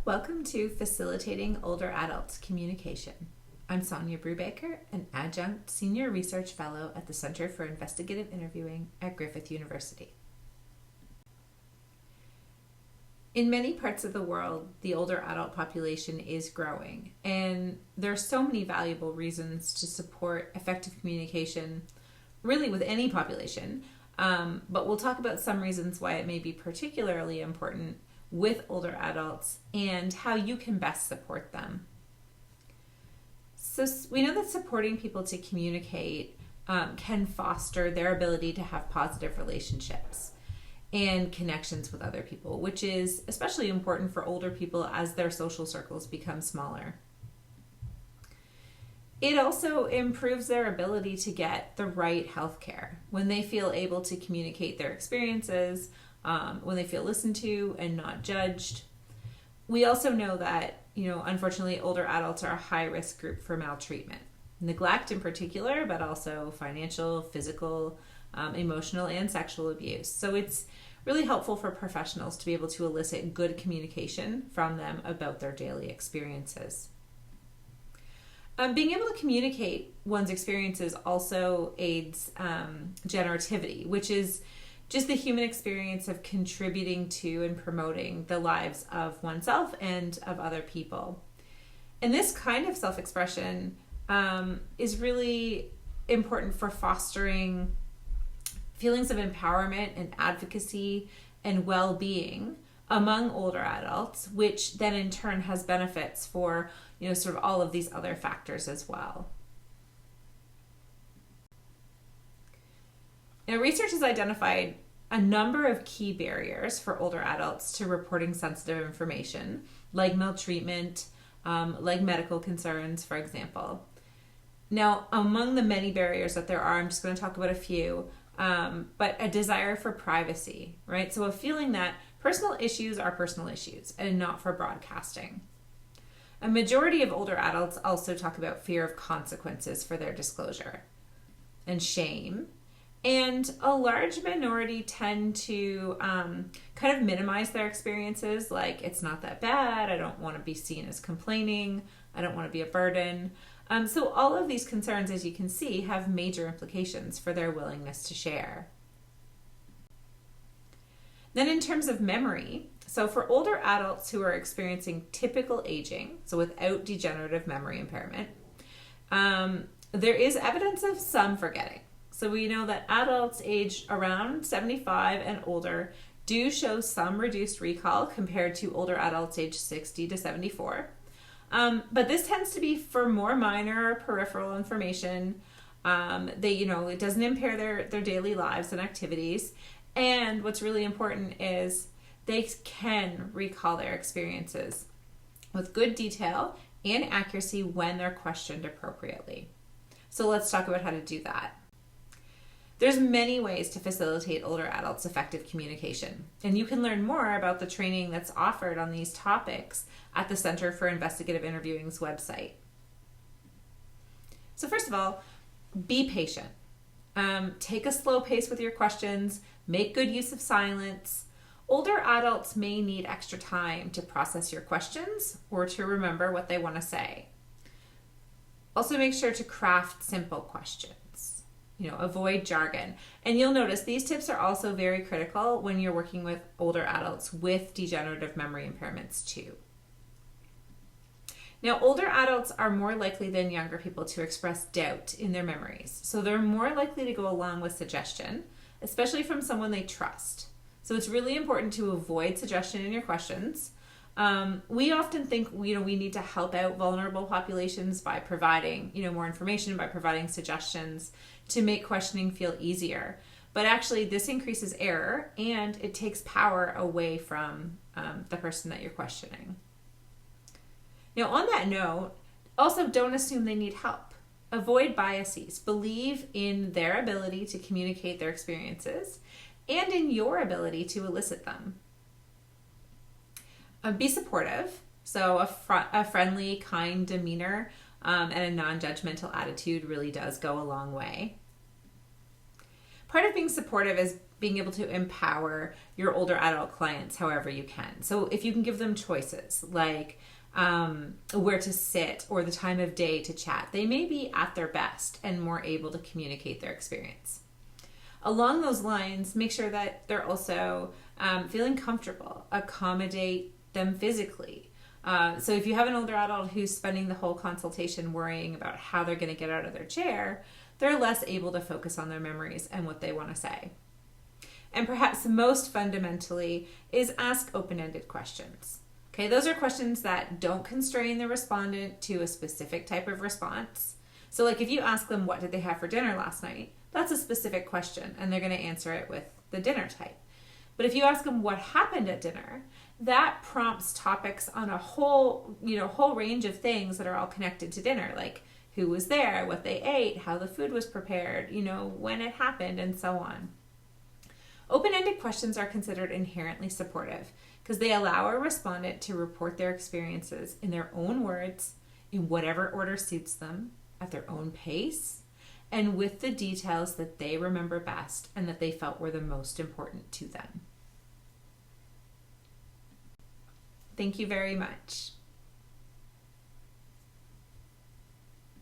Welcome to Facilitating Older Adults Communication. I'm Sonia Brubaker, an adjunct senior research fellow at the Center for Investigative Interviewing at Griffith University. In many parts of the world, the older adult population is growing, and there are so many valuable reasons to support effective communication, really with any population, but we'll talk about some reasons why it may be particularly important with older adults and how you can best support them. So we know that supporting people to communicate can foster their ability to have positive relationships and connections with other people, which is especially important for older people as their social circles become smaller. It also improves their ability to get the right health care when they feel able to communicate their experiences, when they feel listened to and not judged. We also know that, unfortunately, older adults are a high-risk group for maltreatment. Neglect in particular, but also financial, physical, emotional, and sexual abuse. So it's really helpful for professionals to be able to elicit good communication from them about their daily experiences. Being able to communicate one's experiences also aids generativity, which is just the human experience of contributing to and promoting the lives of oneself and of other people. And this kind of self-expression is really important for fostering feelings of empowerment and advocacy and well-being among older adults, which then in turn has benefits for, sort of all of these other factors as well. Now, research has identified a number of key barriers for older adults to reporting sensitive information, like maltreatment, like medical concerns, for example. Now, among the many barriers that there are, I'm just going to talk about a few, but a desire for privacy, right? So a feeling that personal issues are personal issues and not for broadcasting. A majority of older adults also talk about fear of consequences for their disclosure and shame. And a large minority tend to kind of minimize their experiences, like it's not that bad, I don't want to be seen as complaining, I don't want to be a burden. So all of these concerns, as you can see, have major implications for their willingness to share. Then in terms of memory, so for older adults who are experiencing typical aging, so without degenerative memory impairment, there is evidence of some forgetting. So we know that adults aged around 75 and older do show some reduced recall compared to older adults aged 60 to 74. But this tends to be for more minor peripheral information. It doesn't impair their daily lives and activities. And what's really important is they can recall their experiences with good detail and accuracy when they're questioned appropriately. So let's talk about how to do that. There's many ways to facilitate older adults' effective communication, and you can learn more about the training that's offered on these topics at the Center for Investigative Interviewing's website. So first of all, be patient. Take a slow pace with your questions, make good use of silence. Older adults may need extra time to process your questions or to remember what they want to say. Also make sure to craft simple questions. Avoid jargon. And you'll notice these tips are also very critical when you're working with older adults with degenerative memory impairments too. Now, older adults are more likely than younger people to express doubt in their memories. So they're more likely to go along with suggestion, especially from someone they trust. So it's really important to avoid suggestion in your questions. We often think we need to help out vulnerable populations by providing more information, by providing suggestions to make questioning feel easier. But actually this increases error and it takes power away from the person that you're questioning. Now, on that note, also don't assume they need help. Avoid biases. Believe in their ability to communicate their experiences and in your ability to elicit them. Be supportive. So a friendly, kind demeanor and a non-judgmental attitude really does go a long way. Part of being supportive is being able to empower your older adult clients however you can. So if you can give them choices like where to sit or the time of day to chat, they may be at their best and more able to communicate their experience. Along those lines, make sure that they're also feeling comfortable, accommodate them physically. So if you have an older adult who's spending the whole consultation worrying about how they're going to get out of their chair, they're less able to focus on their memories and what they want to say. And perhaps most fundamentally is ask open-ended questions. Okay, those are questions that don't constrain the respondent to a specific type of response. So like if you ask them, what did they have for dinner last night? That's a specific question, and they're going to answer it with the dinner type. But if you ask them what happened at dinner, that prompts topics on a whole range of things that are all connected to dinner, like who was there, what they ate, how the food was prepared, when it happened, and so on. Open-ended questions are considered inherently supportive because they allow a respondent to report their experiences in their own words, in whatever order suits them, at their own pace, and with the details that they remember best and that they felt were the most important to them. Thank you very much.